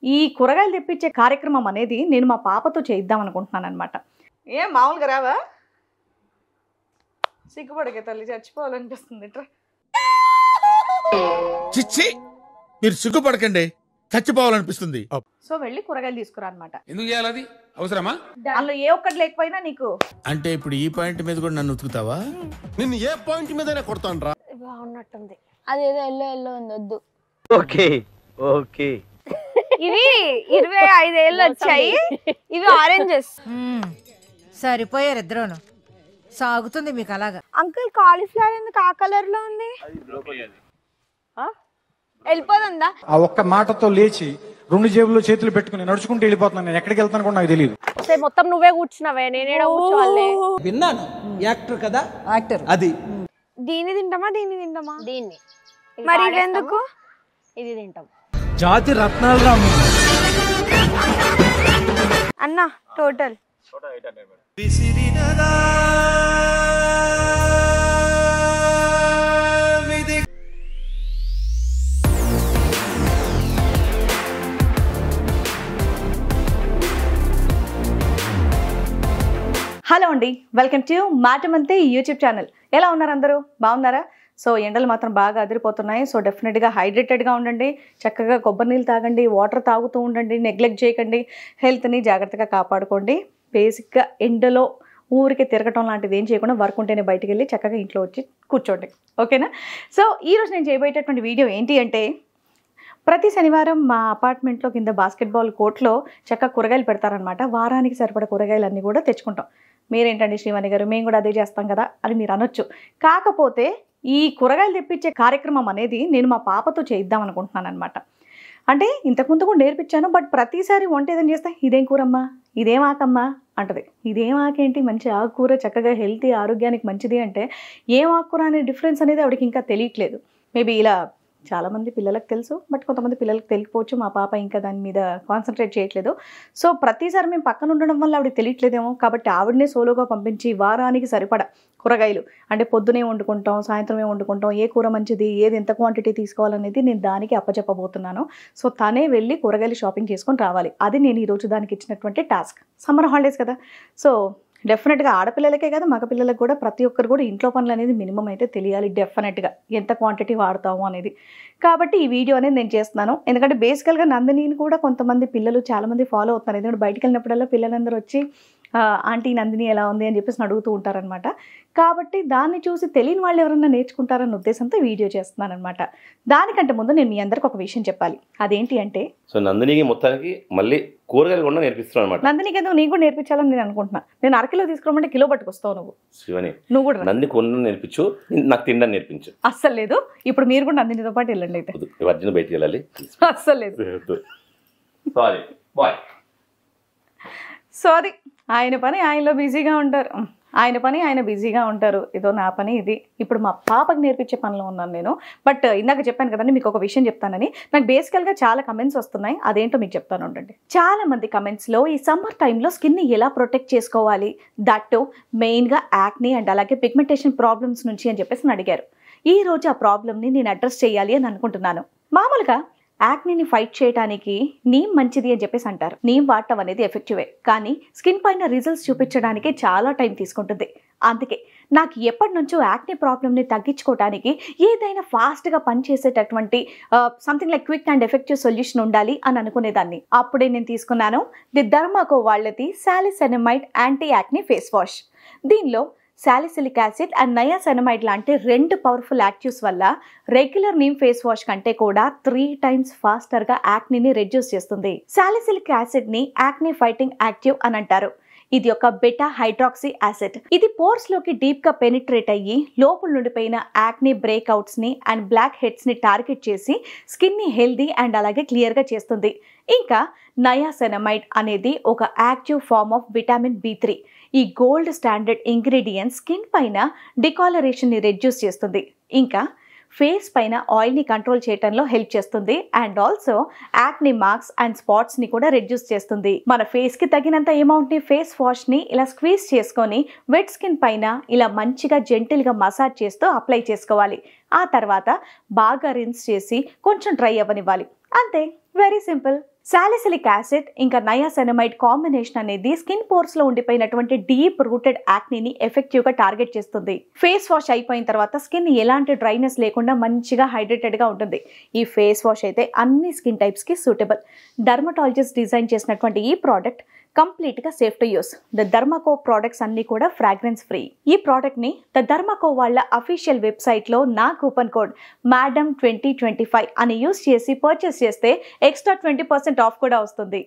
ఈ కూరగాయలు తెప్పించే కార్యక్రమం అనేది నేను మా పాపతో చేద్దాం అనుకుంటున్నాను అనమాట. ఏం మామూలుగా రావా? సిగ్గుపడకే తల్లి, చచ్చిపోవాలనిపిస్తుంది. చిచ్చి, మీరు సిగ్గుపడకండి, చచ్చిపోవాలనిపిస్తుంది. సో వెళ్ళి కూరగాయలు తీసుకురా అనమాట. ఎందుకు చేయాలి? అది అవసరమా? అందులో ఏ ఒక్కటి లేకపోయినా నీకు అంటే ఇప్పుడు ఈ పాయింట్ మీద కూడా నన్ను ఉతుకుతావా? నిన్ను ఏ పాయింట్ మీదనే కొడతాను రా. బాగున్నట్టుంది. అదేదో ఎల్లో ఎల్లో ఉంది, వద్దు. Okay okay. ఇవి 25 ఏళ్ళు వచ్చాయి, ఇవి ఆరెంజెస్. సరిపోయారు ఇద్దరును, సాగుతుంది మీకు అలాగా. అంకుల్ కాలీఫ్లవర్ ఎందుకు ఆ కలర్ లో ఉంది? వెళ్ళిపోతుందా? ఆ ఒక్క మాటతో లేచి 2 జేబుల్లో చేతులు పెట్టుకుని నడుచుకుంటూ వెళ్ళిపోతున్నాను. నేను ఎక్కడికి వెళ్తాను కూడా నాకు తెలియదు. మొత్తం నువ్వే కూర్చున్నావే, నేనేడ కూర్చోవాలే. విన్నాను, యాక్టర్ కదా, యాక్టర్. అది దీన్ని తింటామా దీన్ని తింటామా? దీన్ని. మరి ఇది ఎందుకు? ఇది తింటాం. జాతి రత్నాలు రా అన్న. టోటల్ హలో అండి, వెల్కమ్ టు మాటమంతి యూట్యూబ్ ఛానల్. ఎలా ఉన్నారు అందరూ? బాగున్నారా? సో ఎండలు మాత్రం బాగా అదిరిపోతున్నాయి. సో డెఫినెట్గా హైడ్రేటెడ్గా ఉండండి, చక్కగా కొబ్బరి నీళ్ళు తాగండి, వాటర్ తాగుతూ ఉండండి, నెగ్లెక్ట్ చేయకండి, హెల్త్ని జాగ్రత్తగా కాపాడుకోండి. బేసిక్గా ఎండలో ఊరికి తిరగటం లాంటిది ఏం చేయకుండా వర్క్ ఉంటేనే బయటికి వెళ్ళి చక్కగా ఇంట్లో వచ్చి కూర్చోండి, ఓకేనా? సో ఈరోజు నేను చేయబోయేటటువంటి వీడియో ఏంటి అంటే, ప్రతి శనివారం మా అపార్ట్మెంట్లో కింద బాస్కెట్బాల్ కోర్ట్లో చక్కగా కూరగాయలు పెడతారనమాట. వారానికి సరిపడా కూరగాయలు అన్నీ కూడా తెచ్చుకుంటాం. మీరేంటండి శ్రీవాణి గారు, మేము కూడా అదే చేస్తాం కదా అని మీరు అనొచ్చు. కాకపోతే ఈ కూరగాయలు తెప్పించే కార్యక్రమం అనేది నేను మా పాపతో చేద్దాం అనుకుంటున్నాను అనమాట. అంటే ఇంతకుముందు కూడా నేర్పించాను, బట్ ప్రతిసారి వంట ఏదైనా చేస్తే ఇదేం కూరమ్మా, ఇదేం ఆకమ్మా అంటది. ఇదేం ఆకేంటి, మంచి ఆకుకూర, చక్కగా హెల్తీ, ఆరోగ్యానికి మంచిది అంటే ఏం ఆకుకూర అనే డిఫరెన్స్ అనేది ఆవిడకి ఇంకా తెలియట్లేదు. మేబీ ఇలా చాలామంది పిల్లలకు తెలుసు, బట్ కొంతమంది పిల్లలకు తెలియకపోవచ్చు. మా పాప ఇంకా దాని మీద కాన్సన్ట్రేట్ చేయట్లేదు. సో ప్రతిసారి మేము పక్కన ఉండడం వల్ల ఆవిడకి తెలియట్లేదేమో, కాబట్టి ఆవిడనే సోలోగా పంపించి వారానికి సరిపడా కూరగాయలు, అంటే పొద్దునే వండుకుంటాం, సాయంత్రమే వండుకుంటాం, ఏ కూర మంచిది, ఏది ఎంత క్వాంటిటీ తీసుకోవాలనేది నేను దానికి అప్పచెప్పబోతున్నాను. సో తనే వెళ్ళి కూరగాయలు షాపింగ్ చేసుకొని రావాలి. అది నేను ఈరోజు దానికి ఇచ్చినటువంటి టాస్క్. సమ్మర్ హాలిడేస్ కదా, సో డెఫినెట్గా ఆడపిల్లలకే కదా మగపిల్లలకు కూడా ప్రతి ఒక్కరు కూడా ఇంట్లో పనులు అనేది మినిమం అయితే తెలియాలి డెఫినెట్గా, ఎంత క్వాంటిటీ వాడతాము అనేది. కాబట్టి ఈ వీడియో అనేది నేను చేస్తున్నాను. ఎందుకంటే బేసికల్గా నందినిని కూడా కొంతమంది పిల్లలు చాలామంది ఫాలో అవుతున్నారు. ఎందుకంటే బయటికి వెళ్ళినప్పుడల్లా పిల్లలందరూ వచ్చి ఆంటీ నందిని ఎలా ఉంది అని చెప్పేసి అడుగుతూ ఉంటారనమాట. కాబట్టి దాన్ని చూసి తెలియని వాళ్ళు ఎవరన్నా నేర్చుకుంటారన్న ఉద్దేశంతో వీడియో చేస్తున్నాను అనమాట. దానికంటే ముందు నేను మీ అందరికి ఒక విషయం చెప్పాలి. అదేంటి అంటే, సో నందినికి మొత్తానికి మళ్ళీ కూరగాయలు కూడా నేర్పిస్తున్నాను అనమాట. నందినికి ఏదో నీకు కూడా నేర్పించాలని నేను అనుకుంటున్నా. నేను అరకిలో తీసుకురమంటే కిలో పట్టుకొస్తావు నువ్వు. శివని నువ్వు కూడా నందిని కొన్న నేర్పించు, నాకు తినడం నేర్పించు. అస్సలు లేదు. ఇప్పుడు మీరు కూడా నందినితో పాటు వెళ్ళండి. అయితే వర్జన బయటికి వెళ్ళాలి. అస్సలు లేదు. Sorry bye. సో అది ఆయన పని ఆయనలో బిజీగా ఉంటారు, ఆయన పని ఆయన బిజీగా ఉంటారు. ఏదో నా పని ఇది. ఇప్పుడు మా పాపకి నేర్పించే పనిలో ఉన్నాను నేను. బట్ ఇందాక చెప్పాను కదండి, మీకు ఒక విషయం చెప్తానని. నాకు బేసికల్గా చాలా కమెంట్స్ వస్తున్నాయి, అదేంటో మీకు చెప్తాను ఉండండి. చాలా మంది కమెంట్స్లో ఈ సమ్మర్ టైంలో స్కిన్ని ఎలా ప్రొటెక్ట్ చేసుకోవాలి, దట్ మెయిన్గా యాక్ని అండ్ అలాగే పిగ్మెంటేషన్ ప్రాబ్లమ్స్ నుంచి అని చెప్పేసి అడిగారు. ఈ రోజు ఆ ప్రాబ్లమ్ని నేను అడ్రస్ చేయాలి అని అనుకుంటున్నాను. మామూలుగా యాక్నీని ఫైట్ చేయడానికి నీమ్ మంచిది అని చెప్పేసి అంటారు. నీమ్ వాడటం అనేది ఎఫెక్టివే, కానీ స్కిన్ పైన రిజల్ట్స్ చూపించడానికి చాలా టైం తీసుకుంటుంది. అందుకే నాకు ఎప్పటి నుంచో యాక్నీ ప్రాబ్లమ్ని తగ్గించుకోవడానికి ఏదైనా ఫాస్ట్గా పనిచేసేటటువంటి something like quick and effective solution ఉండాలి అని అనుకునేదాన్ని. అప్పుడే నేను తీసుకున్నాను ది ధర్మాకో వాళ్ళది salicinamide anti acne face wash. దీనిలో సాలిసిలిక్ యాసిడ్ అండ్ నయాసినమైడ్ లాంటి 2 పవర్ఫుల్ యాక్టివ్స్ వల్ల రెగ్యులర్ నీమ్ ఫేస్ వాష్ కంటే కూడా 3 times ఫాస్టర్గా యాక్నీని రెడ్యూస్ చేస్తుంది. సాలిసిలిక్ యాసిడ్ని యాక్నీ ఫైటింగ్ యాక్టివ్ అని అంటారు. ఇది ఒక బెటా హైడ్రాక్సీ యాసిడ్. ఇది పోర్స్ లోకి డీప్ గా పెనిట్రేట్ అయ్యి లోపల నుండిపోయిన యాక్నీ బ్రేక్అవుట్స్ ని అండ్ బ్లాక్ హెడ్స్ ని టార్గెట్ చేసి స్కిన్ ని హెల్దీ అండ్ అలాగే క్లియర్ గా చేస్తుంది. ఇంకా నయాసినమైడ్ అనేది ఒక active form of vitamin B3. ఈ గోల్డ్ స్టాండర్డ్ ఇంగ్రీడియంట్స్ స్కిన్ పైన డికాలరేషన్ని రెడ్యూస్ చేస్తుంది. ఇంకా ఫేస్ పైన ఆయిల్ని కంట్రోల్ చేయడంలో హెల్ప్ చేస్తుంది. And also acne marks and స్పాట్స్ని కూడా రెడ్యూస్ చేస్తుంది. మన ఫేస్కి తగినంత అమౌంట్ని ఫేస్ వాష్ని ఇలా స్క్వీజ్ చేసుకొని వెట్ స్కిన్ పైన ఇలా మంచిగా జెంటిల్గా మసాజ్ చేస్తూ అప్లై చేసుకోవాలి. ఆ తర్వాత బాగా రిన్స్ చేసి కొంచెం డ్రై అవ్వనివ్వాలి. అంతే, వెరీ సింపుల్. సాలిసిలిక్ యాసిడ్ ఇంకా నయాసెనమైడ్ కాంబినేషన్ అనేది స్కిన్ పోర్స్ లో ఉండిపోయినటువంటి డీప్ రూటెడ్ యాక్నీని ఎఫెక్టివ్ గా టార్గెట్ చేస్తుంది. ఫేస్ వాష్ అయిపోయిన తర్వాత స్కిన్ ఎలాంటి డ్రైనెస్ లేకుండా మంచిగా హైడ్రేటెడ్ గా ఉంటుంది. ఈ ఫేస్ వాష్ అయితే అన్ని స్కిన్ టైప్స్ కి సూటబుల్. డర్మటాలజిస్ట్ డిజైన్ చేసినటువంటి ఈ ప్రోడక్ట్ కంప్లీట్ గా safe to use. The Derma Co products అన్ని కూడా ఫ్రాగ్రెన్స్ ఫ్రీ. ఈ ప్రోడక్ట్ ని ద ధర్మకో వాళ్ళ అఫీషియల్ వెబ్సైట్ లో నా కూపన్ కోడ్ madam2025 అని యూస్ చేసి పర్చేస్ చేస్తే ఎక్స్ట్రా 20% ఆఫ్ కూడా వస్తుంది.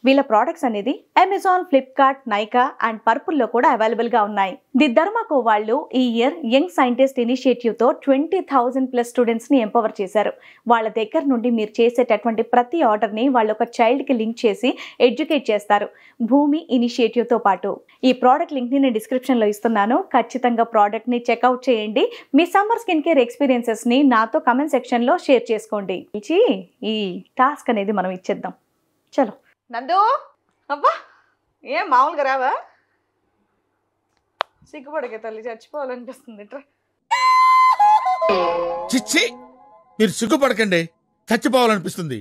వీళ్ళ ప్రోడక్ట్స్ అనేది Amazon, Flipkart, Nykaa and purple లో కూడా అవైలబుల్ గా ఉన్నాయి. ది ధర్మకో వాళ్ళు ఈ ఇయర్ యంగ్ సైంటిస్ట్ ఇనిషియేటివ్ తో 20,000+ స్టూడెంట్స్ ని ఎంపవర్ చేశారు. వాళ్ళ దగ్గర నుండి మీరు చేసేటటువంటి ప్రతి ఆర్డర్ ని వాళ్ళు ఒక చైల్డ్ కి లింక్ చేసి ఎడ్యుకేట్ చేస్తారు, భూమి ఇనిషియేటివ్ తో పాటు. ఈ ప్రోడక్ట్ లింక్ ని నేను డిస్క్రిప్షన్ లో ఇస్తున్నాను. ఖచ్చితంగా ప్రోడక్ట్ ని చెక్అవుట్ చేయండి. మీ సమ్మర్ స్కిన్ కేర్ ఎక్స్పీరియన్సెస్ ని నాతో కమెంట్ సెక్షన్ లో షేర్ చేసుకోండి. ఈ టాస్క్ అనేది మనం ఇచ్చేద్దాం. చలో నందు, అబ్బా ఏం మామూలుగా రావా? సిగ్గుపడకే తల్లి, చచ్చిపోవాలనిపిస్తుంది. చిచ్చి మీరు సిగ్గుపడకండి, చచ్చిపోవాలనిపిస్తుంది.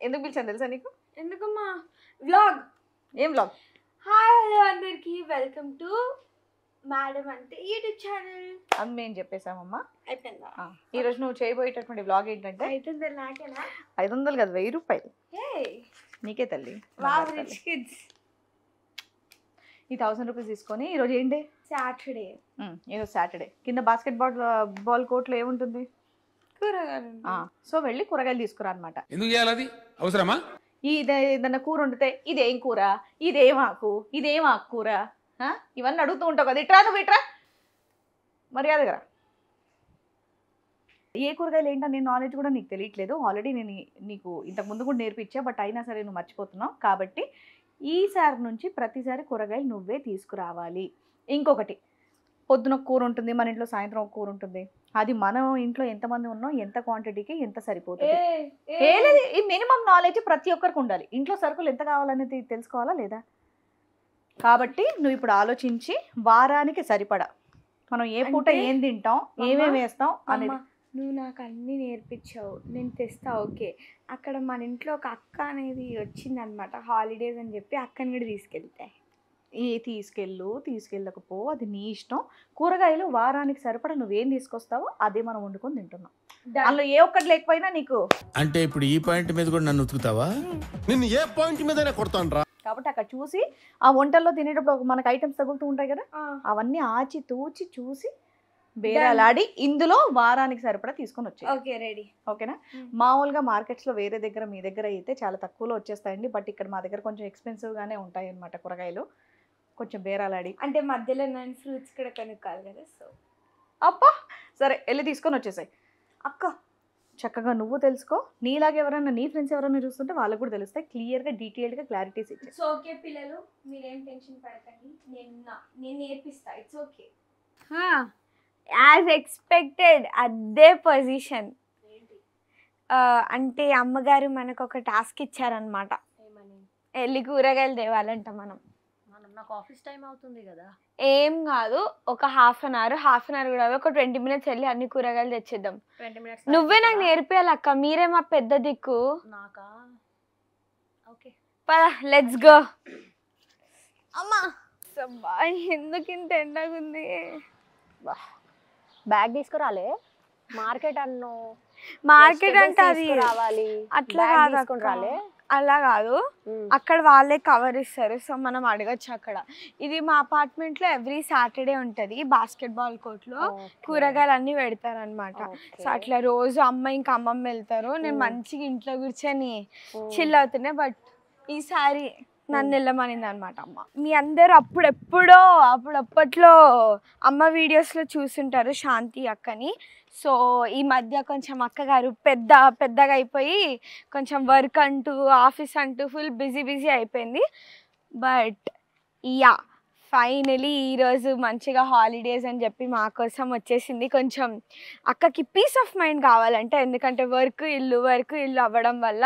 ఎందుకు పిలిచాను తెలుసా నీకు? ఎందుకమ్మా? వ్లాగ్. ఏం వ్లాగ్? హాయ్ హలో అందరికి, వెల్కమ్ టు మేడం అంటే యూట్యూబ్ ఛానల్. అది మేము చెప్పేసామమ్మా. అయిపోయిందా? ఈ రోజు నువ్వు చేయబోయేటటువంటి వ్లాగ్ ఏంటంటే 500 నాకేనా? 500 కాదు, 1000 రూపాయలు హే నీకే తల్లి. Wow, rich kids. ఈ 1000 రూపీస్ తీసుకొని ఈరోజు ఏంటి? సాటర్డే. ఈరోజు సాటర్డే. కింద బాస్కెట్ బాల్ కోర్ట్లో ఏముంటుంది? కూరగాయలు. సో వెళ్ళి కూరగాయలు తీసుకురా అనమాట. ఎందుకు చేయాలి? అది అవసరమా? ఏదన్నా కూర వండితే ఇదేం కూర, ఇదేం ఆకు, ఇదేం ఆకుకూర, ఇవన్నీ అడుగుతూ ఉంటావు కదా. ఇట్రా నువ్వు, ఇట్రా మర్యాదగా. ఏ కూరగాయలు ఏంటని నాలెడ్జ్ కూడా నీకు తెలియట్లేదు. ఆల్రెడీ నేను నీకు ఇంతకు ముందు కూడా నేర్పించా, బట్ అయినా సరే నువ్వు మర్చిపోతున్నావు. కాబట్టి ఈసారి నుంచి ప్రతిసారి కూరగాయలు నువ్వే తీసుకురావాలి. ఇంకొకటి, పొద్దున కూర ఉంటుంది మన ఇంట్లో, సాయంత్రం ఒక కూర ఉంటుంది. అది మనం ఇంట్లో ఎంతమంది ఉన్నాం, ఎంత క్వాంటిటీకి ఎంత సరిపోతుంది. లేదు, ఈ మినిమం నాలెడ్జ్ ప్రతి ఒక్కరికి ఉండాలి. ఇంట్లో సరుకులు ఎంత కావాలనేది తెలుసుకోవాలా లేదా? కాబట్టి నువ్వు ఇప్పుడు ఆలోచించి వారానికి సరిపడా మనం ఏ పూట ఏం తింటాం, ఏమేమి వేస్తాం అనేది. నువ్వు నాకు అన్నీ నేర్పించావు, నేను తెస్తా. ఓకే, అక్కడ మన ఇంట్లో ఒక అక్క అనేది వచ్చిందనమాట, హాలిడేస్ అని చెప్పి అక్కని కూడా తీసుకెళ్తాయి. తీసుకెళ్ళకపో, అది నీ ఇష్టం. కూరగాయలు వారానికి సరిపడా నువ్వేం తీసుకొస్తావో అదే మనం వండుకొని తింటున్నాం. అందులో ఏ ఒక్కటి లేకపోయినా నీకు అంటే ఇప్పుడు ఈ పాయింట్ మీద కూడా నన్ను ఉతుకుతావా? నిన్ను ఏ పాయింట్ మీదనే కొడతాను రా. కాబట్టి అక్కడ చూసి ఆ వంటల్లో తినేటప్పుడు మనకు ఐటమ్స్ తగులుతూ ఉంటాయి కదా, అవన్నీ ఆచి తూచి చూసి బేరాలాడి ఇందులో వారానికి సరిపడా తీసుకొని వచ్చాయి. Okay, ready. ఓకేనా? మామూలుగా మార్కెట్స్లో వేరే దగ్గర మీ దగ్గర అయితే చాలా తక్కువలో వచ్చేస్తాయండి, బట్ ఇక్కడ మా దగ్గర కొంచెం ఎక్స్పెన్సివ్గానే ఉంటాయి అన్నమాట కూరగాయలు. కొంచెం బేరాలాడి, అంటే మధ్యలో నేను ఫ్రూట్స్ కూడా కొనుక్కోవాలి కదా. సో అబ్బా సరే, వెళ్ళి తీసుకొని వచ్చేసాయి. అక్క చక్కగా నువ్వు తెలుసుకో, నీలాగా ఎవరైనా నీ ఫ్రెండ్స్ ఎవరైనా చూస్తుంటే వాళ్ళకు కూడా తెలుస్తాయి. క్లియర్గా డీటెయిల్డ్గా క్లారిటీస్ ఇచ్చి. ఇట్స్ ఓకే పిల్లలు, మీరేం టెన్షన్ పడకండి, నేను నేర్పిస్తా. It's okay. యాజ్ ఎక్స్పెక్టెడ్ అదే పొజిషన్. అంటే అమ్మగారు మనకు ఒక టాస్క్ ఇచ్చారనమాట, వెళ్ళి కూరగాయలు తేవాలంట. నాకు ఆఫీస్ టైం అవుతుంది కదా. ఏం కాదు, ఒక హాఫ్ అన్ అవర్ కూడా ఒక 20 minutes వెళ్ళి అన్ని కూరగాయలు తెచ్చేద్దాం. 20 minutes నువ్వే నాకు నేర్పియాలి అక్క, మీరే మా పెద్ద దిక్కు. నాకా? ఓకే పదా, లెట్స్ గో. అమ్మా ఎందుకు ఇంత ఎండగుంది? బ్యాగ్ తీసుకురాలే, మార్కెట్ అన్నో. మార్కెట్ అంటే అది రావాలి, అట్లా కాదు, రాలే. అలా కాదు, అక్కడ వాళ్ళే కవర్ ఇస్తారు. సో మనం అడగచ్చు అక్కడ. ఇది మా అపార్ట్మెంట్ లో ఎవ్రీ సాటర్డే ఉంటది, బాస్కెట్బాల్ కోర్ట్ లో కూరగాయలు అన్ని పెడతారు అనమాట. సో అట్లా రోజు ఇంకా అమ్మమ్మ వెళ్తారు, నేను మంచిగా ఇంట్లో కూర్చొని చిల్ అవుతున్నా. బట్ ఈసారి నన్ను వెళ్ళమనింది అనమాట అమ్మ. మీ అందరు అప్పుడప్పట్లో అమ్మ వీడియోస్లో చూసుంటారు శాంతి అక్కని. సో ఈ మధ్య కొంచెం అక్కగారు పెద్దగా అయిపోయి కొంచెం వర్క్ అంటూ ఆఫీస్ అంటూ ఫుల్ బిజీ అయిపోయింది. బట్ యా, ఫైనలీ ఈరోజు మంచిగా హాలిడేస్ అని చెప్పి మా కోసం వచ్చేసింది. కొంచెం అక్కకి పీస్ ఆఫ్ మైండ్ కావాలంటే, ఎందుకంటే వర్క్ ఇల్లు అవ్వడం వల్ల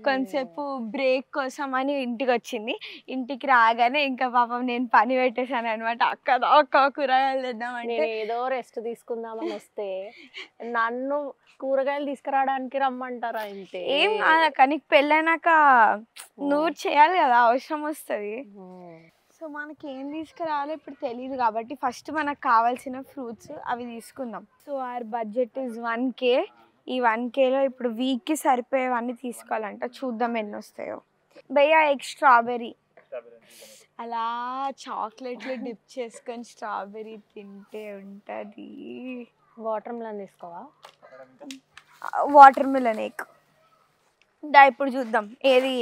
కొంచెంసేపు బ్రేక్ కోసం అని ఇంటికి వచ్చింది. ఇంటికి రాగానే ఇంకా పాపం నేను పని పెట్టేశాను అనమాట. అక్క కూరగాయలు తెద్దామంటే నేను ఏదో రెస్ట్ తీసుకుందామని వస్తే నన్ను కూరగాయలు తీసుకురావడానికి రమ్మంటారా? ఇంతే ఏం కాదక్క, నీకు పెళ్ళైనాక నువ్వు చేయాలి కదా, అవసరం వస్తుంది. సో మనకి ఏం తీసుకురావాలో ఇప్పుడు తెలియదు కాబట్టి ఫస్ట్ మనకు కావాల్సిన ఫ్రూట్స్ అవి తీసుకుందాం. So our budget is 1K. ఈ 1Kలో ఇప్పుడు వీక్కి సరిపోయేవన్నీ తీసుకోవాలంట. చూద్దాం ఎన్ని వస్తాయో. భయ్యా ఎగ్ స్ట్రాబెర్రీ, అలా చాక్లెట్లు డిప్ చేసుకొని స్ట్రాబెర్రీ తింటే ఉంటుంది. వాటర్ మిలన్ తీసుకోవా? వాటర్ మిలన్ ఎగ్ దా, ఇప్పుడు చూద్దాం ఏది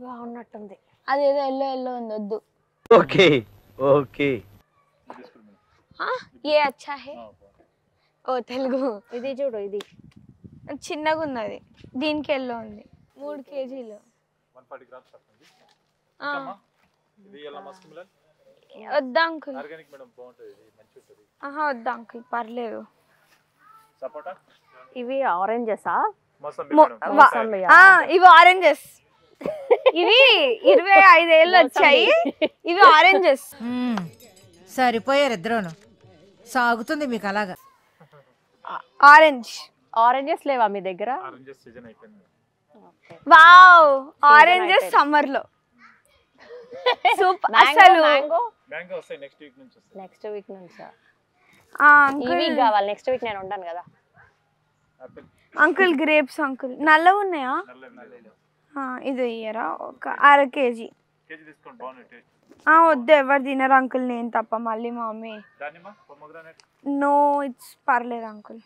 బాగున్నట్టుంది. అదేదో ఎల్లో ఉంది, వద్దు. ఓకే ఓకే ఏ అచ్చా హే. ఓ తెలుగు. ఇది చూడు, ఇది చిన్నగా ఉన్నది, దీనికి ఎల్లో ఉంది. 3 kgs. వద్దా అంకుల్? వద్దా అంకుల్, పర్లేదు. ఇవి ఆరెంజెసా? ఇవి ఆరెంజెస్. ఇవి 25 ఏళ్ళు వచ్చాయి. ఇవి ఆరెంజెస్. సరిపోయారు ఇద్దరును. సాగుతుంది మీకు అలాగా. ఆరెంజెస్ లేవా మీ దగ్గర? వావ్, ఆరెంజెస్ సమ్మర్ లో సూపర్. అసలు నెక్స్ట్ వీక్ నుంచా? అంకుల్ కావాలి. నెక్స్ట్ వీక్ నేను ఉంటాను కదా. అంకుల్ గ్రేప్స్ అంకుల్ నల్లగా ఉన్నాయా? ఇది ఇయ్యరా, ఒక 1/2 kg. వద్దు, ఎవరు తినరు అంకుల్, నేను తప్ప. మళ్ళీ మా మమ్మీ నో ఇట్స్ పర్లేదు అంకుల్.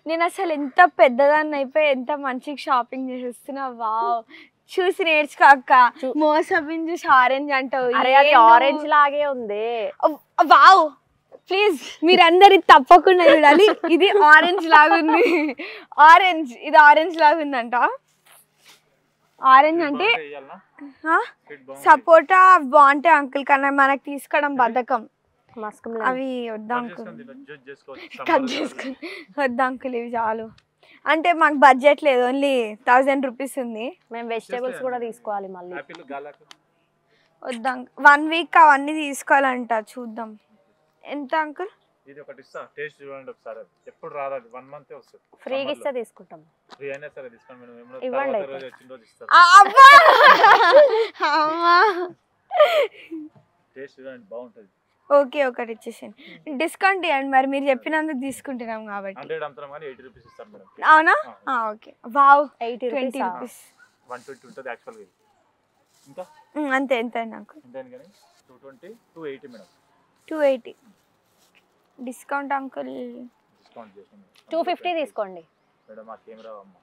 నేను అసలు ఎంత పెద్దదాన్ని అయిపోయి ఎంత మంచిగా షాపింగ్ చేసేస్తున్నా. వావ్, చూసి నేర్చుకో అక్క. మోసబిన్ చూసి ఆరెంజ్ అంటావు. ఆరెంజ్ లాగే ఉంది. వావ్, ప్లీజ్ మీరందరు తప్పకుండా చూడాలి. ఇది ఆరెంజ్ లాగుంది. ఇది ఆరెంజ్ లాగుందంట. ఆరెంజ్ అంటే సపోటా బాగుంటాయి అంకుల్, కానీ మనకు తీసుకోవడం బద్ధకం. అవి వద్దా అంకుల్, కట్ చేసుకుని వద్దా అంకుల్, ఇవి చాలు. అంటే మాకు బడ్జెట్ లేదు, ఓన్లీ 1000 రూపీస్ ఉంది. మేము వెజిటేబుల్స్ కూడా తీసుకోవాలి మళ్ళీ. వద్దా 1 వీక్ అవన్నీ తీసుకోవాలంట. చూద్దాం ఎంత అంకుల్. ఇది ఒకటి ఇస్తా, టేస్ట్ చూడండి ఒకసారి. ఎప్పుడు రాదు, 1 month వస్తుంది. ఫ్రీగా ఇస్తే తీసుకుంటాం. ఫ్రీ అయినా సరే తీసుకోండి మేడం. ఇవ్వండి. టేస్ట్ చూడండి, బాగుంటది. ఓకే, ఒకటి ఇచ్చేసాను. డిస్కౌంట్ ఇవ్వండి మరి, మీరు చెప్పినందుకు తీసుకుంటున్నాం కాబట్టి. 100 అమ్ముతాం కానీ 80 రూపీస్ ఇస్తాను మేడం. అవునా? ఓకే. Wow, 80 20 rupees. 120 ఉంటుంది యాక్చువల్గా. ఇంకా అంతే ఎంత నాకు ఎంత కానీ 220 280 మేడం. 280 discount uncle. డిస్కౌంట్ చేసాం. 250 తీసుకోండి మేడం. ఆ కెమెరా అమ్మ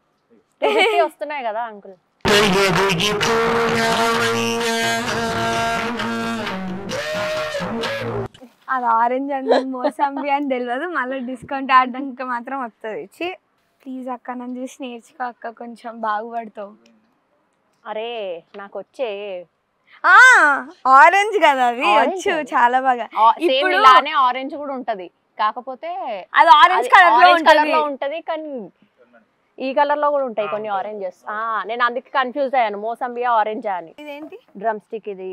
250 వస్తున్నాయి కదా అంకుల్. అది ఆరెంజ్ అంటే మోసంబి అని తెలియదు, మళ్ళీ డిస్కౌంట్ ఆడడానికి మాత్రం వస్తుంది. ప్లీజ్ అక్క, నన్ను చూసి నేర్చుకో అక్క, కొంచెం బాగుపడతావు. అరే నాకు వచ్చే ఆరెంజ్ కదా, అది వచ్చు చాలా బాగా. ఇప్పుడు ఇలానే ఆరెంజ్ కూడా ఉంటది, కాకపోతే అది ఆరెంజ్ కలర్ లో ఉంటది, కానీ ఈ కలర్ లో కూడా ఉంటాయి కొన్ని ఆరెంజెస్. నేను అందుకే కన్ఫ్యూజ్ అయ్యాను, మోసంబియా ఆరెంజా అని. ఇదేంటి? Drum stick. ఇది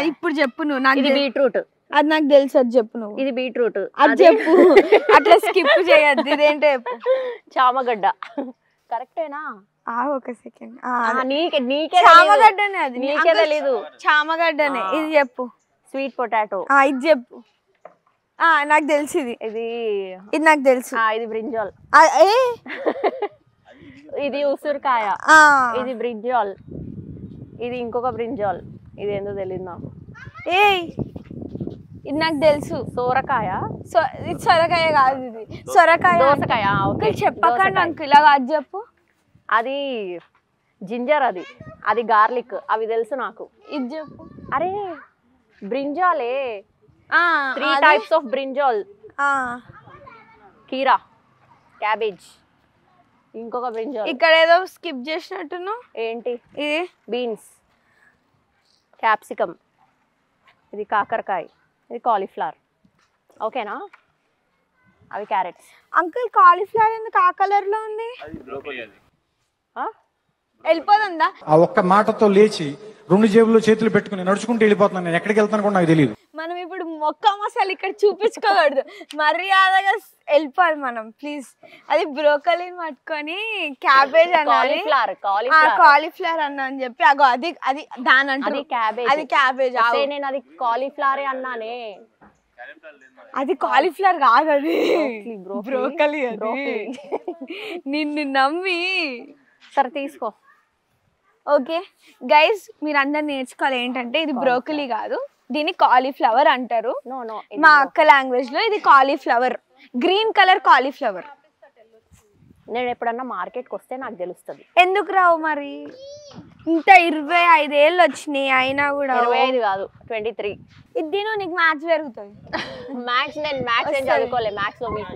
ఇప్పుడు చెప్పు నువ్వు. నాకు ఇది బీట్రూట్. అది నాకు తెలుసు, అది చెప్పు నువ్వు. ఇది బీట్రూట్, అది చెప్పు. అట్లా స్కిప్ చేయద్దు. ఇదేంటో చెప్పు. చామగడ్డ. కరెక్టేనా? ఒక సెకండ్. చామగడ్డనే, అది నీకే తెలీదు. చామగడ్డనే. ఇది చెప్పు. Sweet potato. ఇది చెప్పు. నాకు తెలుసు. ఇది నాకు తెలుసు. ఇది బ్రింజాల్. ఇది ఉసురుకాయ. ఇది బ్రింజాల్. ఇది ఇంకొక బ్రింజాల్. ఇది ఏందో తెలియదు నాకు. ఇది నాకు తెలుసు. సోరకాయ. ఇది సొరకాయ కాదు, ఇది సొరకాయ. దోసకాయ. చెప్పకండి అంకుల్, అది చెప్పు. అది జింజర్. అది గార్లిక్. అవి తెలుసు నాకు. ఇది చెప్పు. అరే బ్రింజాలే. 3 types of brinjal. కీరా, క్యాబేజ్, ఇంకొక బ్రింజాల్. ఇక్కడ ఏదో స్కిప్ చేసినట్టును. ఏంటి? ఇది బీన్స్. క్యాప్సికమ్, ఇది కాకరకాయ, ఇది కాలీఫ్లవర్. ఓకేనా? అవి క్యారెట్స్. అంకుల్ కాలీఫ్లవర్ ఎందుకు ఆ కలర్ లో ఉంది? వెళ్ళిపోతుందా? ఆ ఒక్క మాటతో లేచి 2 జేబుల్లో చేతులు పెట్టుకుని నడుచుకుంటూ వెళ్ళిపోతున్నాను. నేను ఎక్కడికి వెళ్తాను కూడా నాకు తెలియదు. మనం ఇప్పుడు మొక్క మసాలా ఇక్కడ చూపించుకోకూడదు, మర్యాదగా వెళ్ళిపోవాలి మనం ప్లీజ్. అది బ్రోకలీని పట్టుకొని క్యాబేజ్ అన్నది, కాలీఫ్లవర్ అన్నా అని చెప్పి అగో అది అది దాని అంటే అది క్యాబేజ్. నేను అది కాలీఫ్లవర్ అన్నానే. అది కాలీఫ్లవర్ కాదు, అది బ్రోకలీ. నిన్ను నమ్మి. సరే తీసుకో. ఓకే గైస్, మీరు అందరు నేర్చుకోవాలి ఏంటంటే ఇది బ్రోకలీ కాదు, దీన్ని కాలీఫ్లవర్ అంటారు. మా అక్క లాంగ్వేజ్ లో ఇది కాలీఫ్లవర్, గ్రీన్ కలర్ కాలీఫ్లవర్. నేను ఎప్పుడన్నా మార్కెట్కి వస్తే నాకు తెలుస్తుంది. ఎందుకు రావు మరి? ఇంత 25 ఏళ్ళు వచ్చినాయి అయినా కూడా. 25 కాదు 23. ఇది తిను, నీకు మ్యాథ్స్ పెరుగుతుంది. నేను మ్యాథ్స్ ఏం చదువుకోలే, మ్యాథ్స్ లో week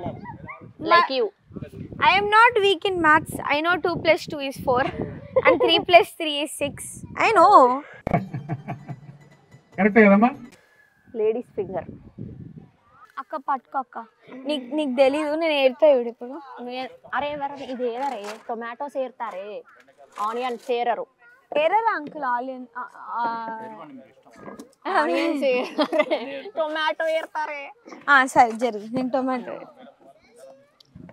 like you. I am not weak in maths. I know 2 + 2 is 4 and 3 + 3 is 6. I know. Correct కదమ్మా? Ladies finger. అక్క పట్టుకో అక్క, నీకు తెలీదు, నేను ఏరుతా చూడు ఇప్పుడు. అరే ఇది ఏదరే, టొమాటోస్ ఏరుతారే, ఆనియన్స్ ఏరరు. ఏరరా అంకుల్? ఆనియన్స్ టొమాటో ఏరుతారే. సరే జరుగు, నేను టొమాటో.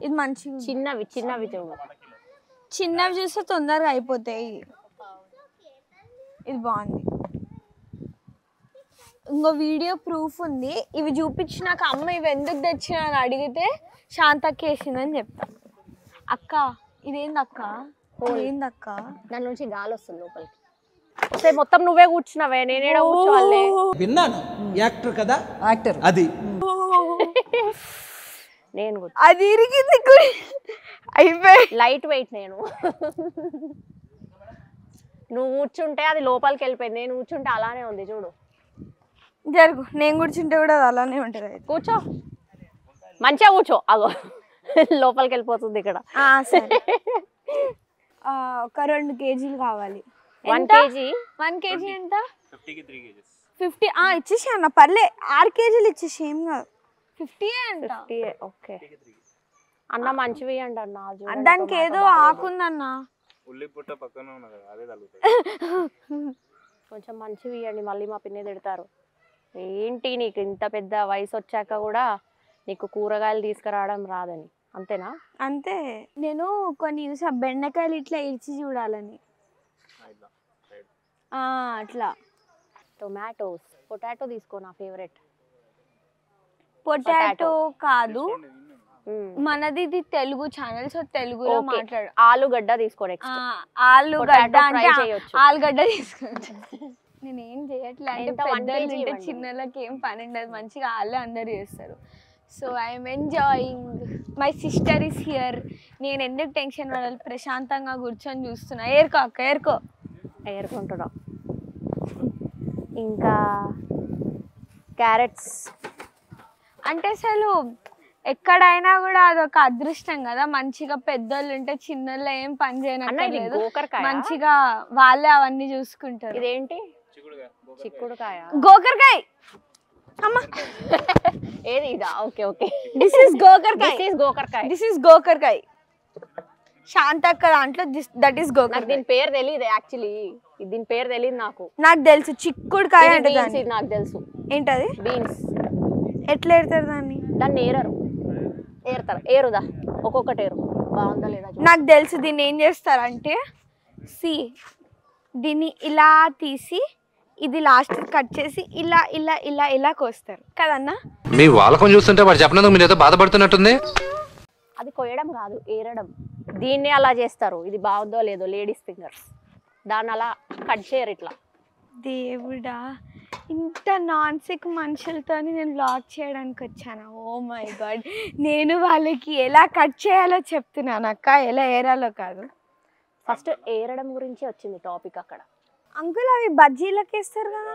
ఇది మంచిగా చిన్నవి చూడు, చిన్నవి చూస్తే తొందరగా అయిపోతాయి. ఇది బాగుంది. ఇంకో వీడియో ప్రూఫ్ ఉంది. ఇవి చూపించినాక అమ్మ ఇవి ఎందుకు తెచ్చినా అని అడిగితే శాంతక్క వేసిందని చెప్తా. అక్క ఇదేందక్క, ఇదేందక్క? దాని నుంచి గాలి వస్తుంది లోపలికి. సరే మొత్తం నువ్వే కూర్చున్నావే, నేనేడ కూర్చోవాలే? విన్నాను, యాక్టర్ కదా, యాక్టర్. అది నేను అది ఇరిగింది అయిపోయి. లైట్ వెయిట్ నేను. నువ్వు కూర్చుంటే అది లోపలికి వెళ్ళిపోయింది, నేను కూర్చుంటే అలానే ఉంది చూడు. జరుగు, నేను కూర్చుంటే కూడా అది అలానే ఉంటుంది. కూర్చో, మంచిగా కూర్చో. అగో లోపలికి వెళ్ళిపోతుంది ఇక్కడ. సరే ఒక 2 కేజీలు కావాలి. 1 కేజీ. 1 కేజీ ఎంత? 50. ఇచ్చేసి అన్న పర్లే, 6 కేజీలు ఇచ్చేసి ఏం కాదు. 50 అంట. ఓకే అన్న, మంచివి అండి అన్న. దానికి ఏదో ఆకుందన్న, ఉల్లి పుట్ట పక్కన ఉన్నది అదే తగులుతుంది. కొంచెం మంచివి ఇవ్వండి, మళ్ళీ మా పిన్ని తిడతారు. ఏంటి నీకు ఇంత పెద్ద వయసు వచ్చాక కూడా నీకు కూరగాయలు తీసుకురావడం రాదని, అంతేనా? అంతే. నేను కొన్ని చూసా, బెండకాయలు ఇట్లా ఇరిచి చూడాలని. అట్లా. టొమాటోస్, పొటాటో తీసుకో, నా ఫేవరెట్. పొటాటో కాదు మనది, ఇది తెలుగు ఛానల్, సో తెలుగులో మాట్లాడు. ఆలుగడ్డ తీసుకోండి. ఆలుగడ్డ అంటే ఆలుగడ్డ తీసుకోండి. నేనేం చేయట్లేదు, పెద్దలు తింటే చిన్నలకి ఏం పని ఉండదు, మంచిగా వాళ్ళే అందరు చేస్తారు. So I'm enjoying, my sister is here. నేను ఎందుకు టెన్షన్ పడాలి, ప్రశాంతంగా కూర్చొని చూస్తున్నా. ఏరుకో అక్క, ఏరుకుంటున్నా. ఇంకా క్యారెట్స్ అంటే అసలు ఎక్కడైనా కూడా అదొక అదృష్టం కదా, మంచిగా పెద్దోళ్ళు ఉంటే చిన్నోళ్ళు ఏం పని చేయనక్కర్లేదు, మంచిగా వాళ్ళే అవన్నీ చూసుకుంటారు. ఇదేంటి? చిక్కుడుకాయ. గోకరకాయ. ఏది ఇదా? Okay okay, this is gokarakaya. This is gokarakaya. Shantakka దాంట్లో దట్ ఈస్ గోకరకాయ. దీని పేరు తెలియదు యాక్చువల్లీ, దీని పేరు తెలియదు నాకు తెలుసు, చిక్కుడుకాయ అంటే నాకు తెలుసు. ఏంటది? బీన్స్. ఎట్లా ఏరుతారు దాన్ని? ఏరుదా, ఒక్కొక్కటి ఏరు. బాగుందా లేదా? నాకు తెలుసు. దీన్ని ఏం చేస్తారంటే, దీన్ని ఇలా తీసి ఇది లాస్ట్ కట్ చేసి ఇలా ఇలా ఇలా ఇలా కోస్తారు కదన్నా. మీ వాళ్ళకం చూస్తుంటే వాడు చెప్పినందుకు మీరు ఏదో బాధపడుతున్నట్టుంది. అది కొయ్యడం కాదు, ఏరడం. దీన్ని అలా చేస్తారు. ఇది బాగుందో లేదో, లేడీస్ ఫింగర్స్. దాన్ని అలా కట్ చేయరు ఇట్లా. దేవుడా, ఇంత నాన్సిక్ మనుషులతో నేను వ్లాగ్ చేయడానికి వచ్చాను. ఓ మై గాడ్, నేను వాళ్ళకి ఎలా కట్ చేయాలో చెప్తున్నాను అక్క, ఎలా ఏరాలో కాదు. ఫస్ట్ ఏరడం గురించి వచ్చింది టాపిక్ అక్కడ. అంకుల్ అవి బజ్జీలకి వేస్తారు కదా,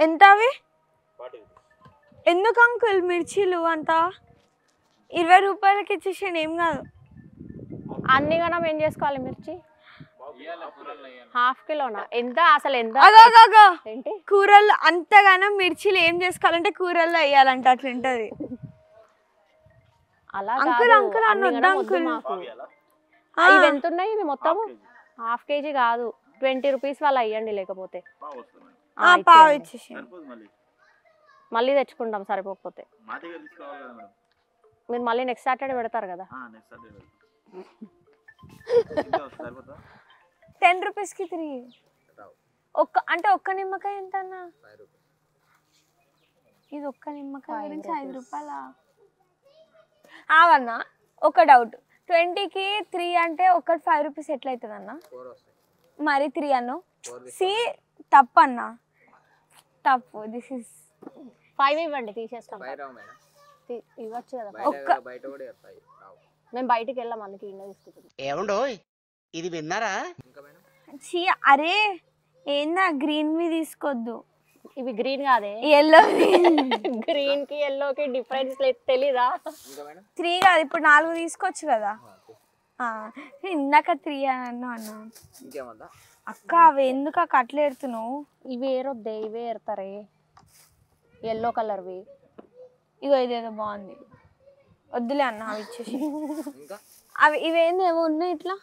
ఎంత అవి? ఎందుకు అంకుల్ మిర్చీలు అంతా 20 రూపాయలకి ఇచ్చేసాను, ఏం కాదు. అన్ని గణం ఏం చేసుకోవాలి మిర్చి? హాఫ్ కిలోనా? ఎంత అసలు ఎంత? అగో ఏంటి కూరల్లో అంతగానో మిర్చిలు ఏం చేసుకోవాలంటే కూరల్లో వేయాలంట, అట్లుంటది. అలా అంకుల్ అంకుల్ అని వద్దా అంకుల్? ఇవి ఎంత ఉన్నాయి? ఇవి మొత్తం హాఫ్ కేజీ కాదు, 20 రూపీస్ వాళ్ళు అయ్యండి. లేకపోతే పావు ఇచ్చేసి మళ్ళీ తెచ్చుకుంటాం సరిపోకపోతే. మీరు మళ్ళీ నెక్స్ట్ సాటర్డే పెడతారు కదా. 10 రూపీస్కి 3. ఒక్క నిమ్మకాయ ఎంత అన్న? ఇది ఒక్క నిమ్మకాయ గురించి 5 రూపాయల? అవన్నా ఒక డౌట్, 20కి 3 అంటే ఒకటి 5 రూపీస్ ఎట్లయితుంది అన్న? మరి 3 అన్న తప్పు అన్న, తప్పు. దిస్ ఇస్ 5 ఇవ్వండి, తీసేస్తాం. ఇవ్వచ్చు కదా. మేము బయటికి వెళ్ళాం, అందుకే ఇంట్లో తీసుకుంటాం. ఏమండో ఇది విన్నారా? అరే ఏందా గ్రీన్వి తీసుకోవద్దు. ఇవి గ్రీన్ కాదే, ఎల్లో. గ్రీన్ కి ఎల్లోకి డిఫరెన్స్ తెలీదా? 3 కాదు, ఇప్పుడు 4 తీసుకోవచ్చు కదా. ఇందాక 3 అన్నా అన్న. అక్క అవి ఎందుకు అట్లా ఎడుతున్నావు? ఇవి ఏరొద్దే, ఇవే ఏరుతారే, ఎల్లో కలర్వి. ఇగో ఇదేదో బాగుంది, వద్దులే అన్న అవి ఇచ్చేసి. అవి ఇవేంది ఏమో ఉన్నాయి ఇట్లా.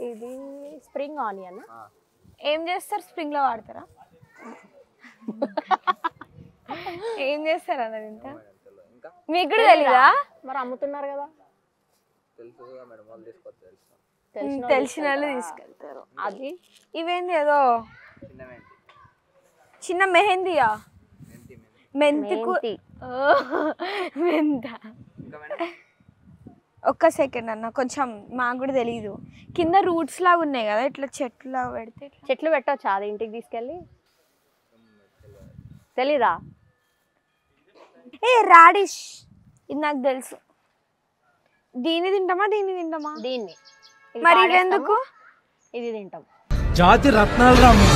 ఇది స్ప్రింగ్ ఆనియన్. ఏం చేస్తారు? స్ప్రింగ్ లో వాడతారా? ఏం చేస్తారు అన్నది ఇంత మీకు కూడా తెలీదా? మరి అమ్ముతున్నారు కదా, తెలిసిన వాళ్ళు తీసుకెళ్తారు. అది ఇవేంది ఏదో చిన్న మెహందీయా? మెంతి. మెంత. ఒక్క సెకండ్ అన్న, కొంచెం మాకు కూడా తెలీదు. కింద రూట్స్ లాగా ఉన్నాయి కదా, ఇట్లా చెట్లు పెడితే. చెట్లు పెట్టొచ్చా అది ఇంటికి తీసుకెళ్ళి? తెలీదా? రాడిష్, ఇది నాకు తెలుసు. దీన్ని తింటామా దీన్ని? మరి ఇవెందుకు? ఇది తింటాం. జాతి రత్నాలు రాము.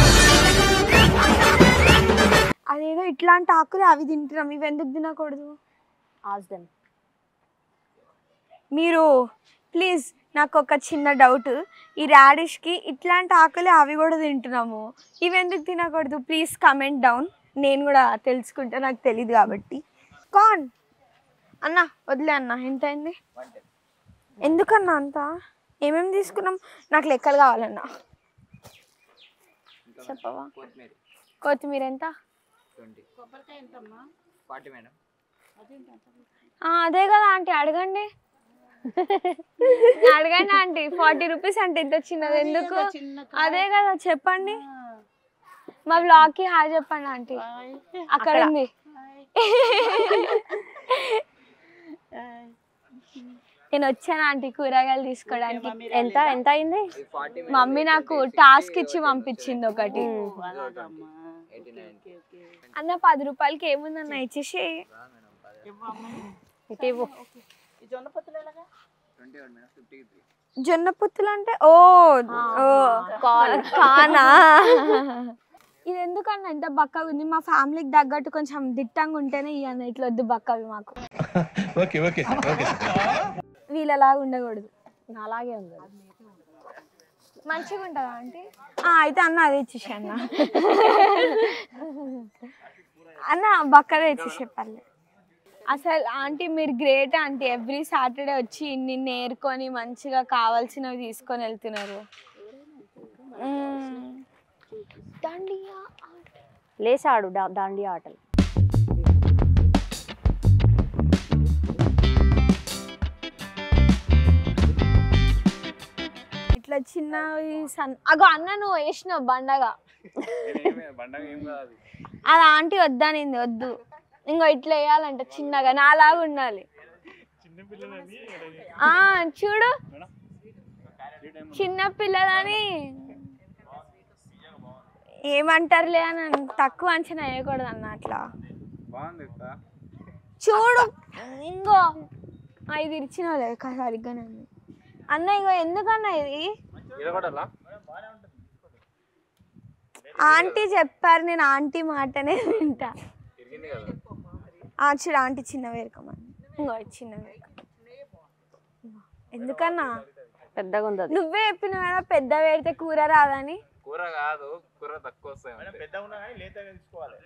అదేదో ఇట్లాంటి ఆకులు అవి తింటున్నాం, ఇవి ఎందుకు తినకూడదు? ఆస్దెన్. మీరు ప్లీజ్ నాకు ఒక చిన్న డౌట్, ఈ రాడిష్కి ఇట్లాంటి ఆకులు అవి కూడా తింటున్నాము, ఇవి ఎందుకు తినకూడదు? ప్లీజ్ కమెంట్ డౌన్, నేను కూడా తెలుసుకుంటా, నాకు తెలియదు కాబట్టి. కాన్ అన్న వదిలే అన్న. ఎంత అయింది? ఎందుకన్నా అంత? ఏమేమి తీసుకున్నాం? నాకు లెక్కలు కావాలన్నా, చెప్పవా? కొత్తిమీర ఎంత? అదే కదా ఆంటీ, అడగండి అడగండి ఆంటీ. 40 రూపీస్ అంటే ఇంత చిన్నది ఎందుకు? అదే కదా చెప్పండి. మా బ్లాగ్ కి హాయ్ చెప్పండి ఆంటీ. అక్కడ ఉంది. నేను వచ్చాను ఆంటీ కూరగాయలు తీసుకోవడానికి. ఎంత అయింది? మమ్మీ నాకు టాస్క్ ఇచ్చి పంపించింది ఒకటి. అన్న 10 రూపాయలకి ఏముందన్న ఇచ్చేసి. జొన్న పొత్తులు అంటే కానా? ఇది ఎందుకన్నా ఇంత బక్కగా ఉంది? మా ఫ్యామిలీకి తగ్గట్టు కొంచెం దిట్టంగా ఉంటేనే ఇవన్న, ఇట్లా వద్దు బక్కవి మాకు. వీళ్ళలాగా ఉండకూడదు. అలాగే ఉంది, మంచిగా ఉంటుందా ఆంటీ? అయితే అన్న అదే ఇచ్చేసి అన్న. అన్న బక్కగా ఇచ్చేసే పర్లేదు. అసలు ఆంటీ మీరు గ్రేట్ ఆంటీ, ఎవ్రీ సాటర్డే వచ్చి ఇన్ని నేర్కొని మంచిగా కావాల్సినవి తీసుకొని వెళ్తున్నారు. లేచాడు దాండియా ఆటలు. ఇట్లా చిన్నవి అగో అన్న నువ్వు వేసినావు బండగా. అది ఆంటీ వద్దనింది, వద్దు ఇంకో ఇట్లా వేయాలంట చిన్నగా, నాలాగా ఉండాలి. చూడు చిన్న పిల్లలని ఏమంటారులే అని తక్కువ అంచనా వేయకూడదు అన్న. అట్లా చూడు ఇంకో ఇది ఇచ్చినావు సరిగ్గానే ఉంది అన్న. ఇంకో ఎందుకన్నా ఇది? ఆంటీ చెప్పారు, నేను ఆంటీ మాటనే వింటా. చూడు ఆంటీ చిన్న వేరుకమని. ఇంకో చిన్న వేరుక ఎందుకన్నా? పెద్దగా ఉంది అది. నువ్వే చెప్పినావు కదా పెద్ద పెడితే కూర రాదని. కూర కాదు, కూర తక్కువ వస్తాయి. పెద్దగా ఉన్నా కానీ లేతగా తీసుకోవాలి.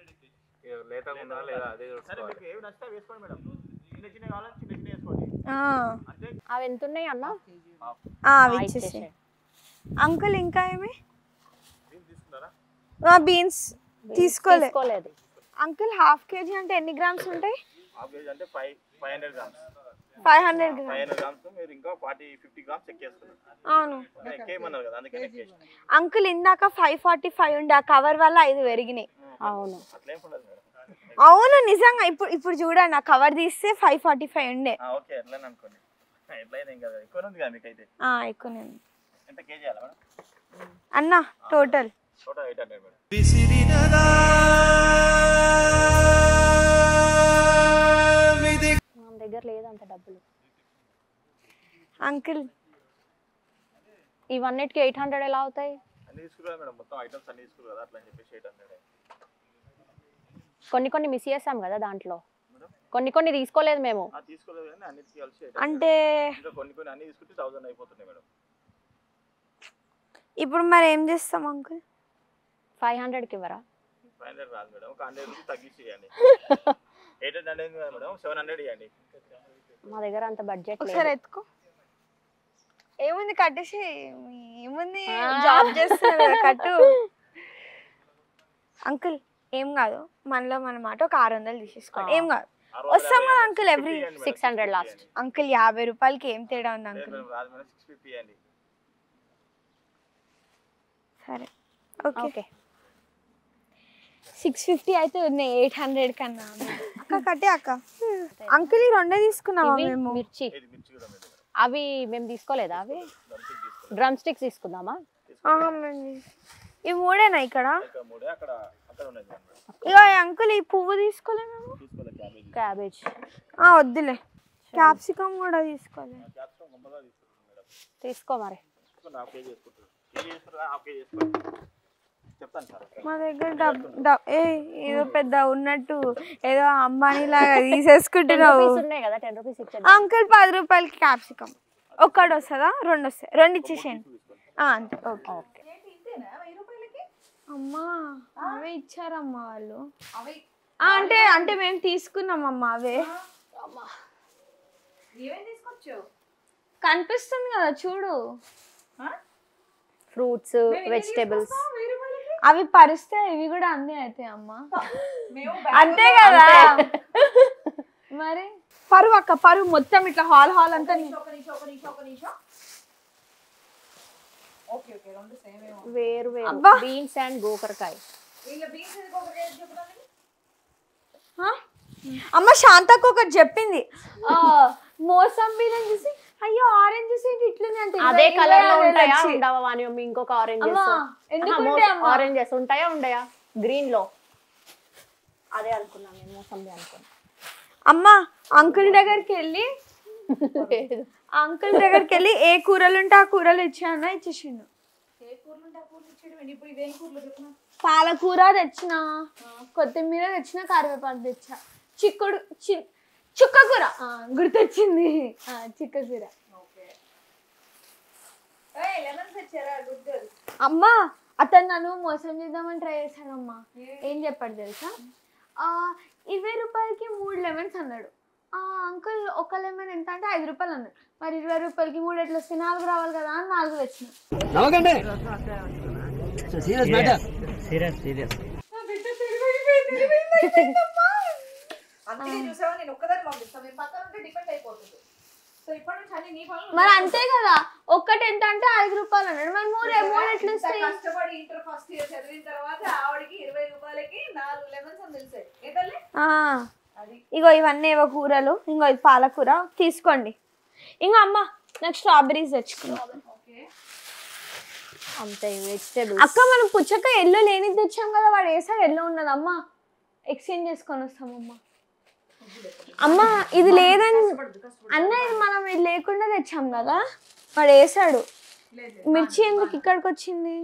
లేతగా ఉందా లేదా అదే చూసుకోవాలి. ఏవి నచ్చితే వేసుకోండి మేడం. చిన్న చిన్న కావాలని చిన్న చిన్న వేసుకోండి. అవి ఎంత ఉన్నాయి అన్న? అవి ఇచ్చేసి. అంకుల్ ఇంకా ఏమి? బీన్స్ తీసుకోలేదు. అంకుల్ హాఫ్ కేజీ అంటే ఎన్ని గ్రామ్స్ ఉంటాయి? హాఫ్ కేజీ అంటే 500 గ్రామ్స్. 500 గ్రామ్స్. 500 గ్రామ్స్ మీరు ఇంకా 50 గ్రామ్స్ ఎక్కేస్తున్నారు. అవును. ఎక్కేయమన్నారు కదా అందుకని ఎక్కేసి. అంకుల్ ఇందాక 545 ఉండే, ఆ కవర్ వల్ల 5 పెరిగినాయి. అవును. అట్లేం ఉండదు మేడం. అవును నిజంగా. ఇప్పుడు చూడండి, ఆ కవర్ తీస్తే 545 ఉండే. ఓకే ఎట్లనే అనుకోండి. ఎట్లయినా ఇంకా ఎక్కువ ఉంది కదా మీకైతే. ఎక్కువనే ఉంది. ఎంత కేజీ అలా మేడం? అన్న టోటల్ 800 మేడం. మన దగ్గర లేదు అంత డబ్బులు. అంకుల్ ఇవన్నిటికి 800 ఎలా అవుతాయి? అన్ని తీసుకురా మేడం, మొత్తం ఐటమ్స్ అన్ని తీసుకురా కదా, అట్లా అని చెప్పేసి 800. కొన్ని మిస్ చేసాం కదా దాంట్లో. కొన్ని తీసుకోలేదు మేము. తీసుకోలేదు కానీ అన్నిటికీ కలిసి అంటే ఇంకా కొన్ని అన్ని తీసుకుంటే 1000 అయిపోతుంది మేడం. ఇప్పుడు మరి ఏం చేస్తాం అంకుల్? 500కి ఇవ్వరా? 500 రాదు మేడం, ఒక 100 రూపీస్ తగ్గించి ఇవ్వండి. 800 మేడం, 700 ఇవ్వండి. మా దగ్గర అంత బడ్జెట్ లేదు. ఒకసారి ఎత్తుకో. ఏముంది కట్టేసి, ఏముంది జాబ్ చేస్తున్నారు కదా, కట్టు. అంకుల్ ఏం కాదు, మనలో మన మాట ఒక 600 తీసేసుకోండి, ఏం కాదు. వస్తాం కదా అంకుల్ ఎవ్రీ 600 లాస్ట్. అంకుల్ 50 రూపాయలకి ఏం తేడా ఉంది అంకుల్? రాదు మేడం, 650 ఇవ్వండి. సరే ఓకే. 650 అయితే ఉన్నాయి 800 కన్నా. అక్క కట్టే అక్క. అంకుల్ ఈ రెండే తీసుకున్నావా మేము? మిర్చి అవి మేము తీసుకోలేదా? అవి డ్రమ్ స్టిక్స్ తీసుకుందామా? ఈ మూడేనా ఇక్కడ? ఇక అంకుల్ ఈ పువ్వు తీసుకోలే మేము. క్యాబేజ్ వద్దులే, క్యాప్సికమ్ కూడా తీసుకోలే. తీసుకో మరి. మా దగ్గర ఏదో పెద్ద ఉన్నట్టు ఏదో అంబానీ లాగా తీసేసుకుంటున్నావు. అంకుల్ 10 రూపాయలకి క్యాప్సికమ్ ఒక్కటి వస్తుందా? 2 వస్తాయి, 2 ఇచ్చేసేయండి అంతే. ఓకే. అమ్మా అవే ఇచ్చారమ్మా వాళ్ళు. అంటే మేము తీసుకున్నామమ్మా అవే. కనిపిస్తుంది కదా చూడు, ఫ్రూట్స్ వెజిటేబుల్స్. అవి పరిస్తే ఇవి కూడా అన్నీ అవుతాయి అమ్మా. అంతే కదా మరి. పరువు అక్క, పరువు మొత్తం ఇట్లా హాల్ అంతా. వేరు బీన్స్ అండ్ గోకరకాయ. అమ్మ శాంతకు ఒకటి చెప్పింది, మోసంబీలను చూసి అయ్యో ఆరెంజెస్ ఏంటి ఇట్లనే అంటే అదే కలర్ లో ఉంటాయా ఉండవా అని ఇంకొక ఆరెంజెస్. ఆరెంజెస్ ఉంటాయా ఉండయా గ్రీన్ లో? అదే అనుకున్నాను నేను, మోసంబి అనుకున్నా. అమ్మ అంకుల్ దగ్గరికి వెళ్ళి ఏ కూరలు ఉంటే ఆ కూరలు ఇచ్చాను ఇచ్చేసిండు. పాలకూర తెచ్చిన, కొత్తిమీర తెచ్చిన, కరివేపాకు తెచ్చా, చుక్కకూర గుర్తొచ్చింది, చుక్కకూర. అమ్మా అతను నన్ను మోసం చేద్దామని ట్రై చేశాడమ్మా. ఏం చెప్పాడు తెలుసా? 20 రూపాయలకి 3 లెమన్స్ అన్నాడు. అంకుల్ ఒక లెమన్ ఎంత అంటే 5 రూపాయలు అన్నాడు. మరి 20 రూపాయలకి 3 ఎట్లా వస్తే 4 రావాలి కదా అని 4 తెచ్చిన. మరి అంతే కదా, ఒక్కటి ఎంత అంటే 5 రూపాయలు అన్నాడు. మరి 3 ఎట్లా వస్తాయి? కష్టపడి ఇంటర్ ఫస్ట్ ఇయర్ చదివిన తర్వాత ఆవిడకి 20 రూపాయలకి 4 లెమన్స్ అని తెలిసాయి. ఇగో ఇవన్నీ ఏవో కూరలు, ఇంకో ఇది పాలకూర తీసుకోండి. ఇంకో అమ్మ నాకు స్ట్రాబెరీస్ తెచ్చుకున్నాం. అంతే వెజిటేబుల్స్. అక్క మనం పుచ్చకాయ ఎల్లో లేనిది తెచ్చాం కదా, వాడు వేసాడు ఎల్లో ఉన్నది. అమ్మ ఎక్స్చేంజ్ చేసుకొని వస్తామమ్మా. అమ్మ ఇది లేదని అన్న, ఇది మనం ఇది లేకుండా తెచ్చాం కదా, వాడు వేసాడు. మిర్చి ఎందుకు ఇక్కడికి వచ్చింది?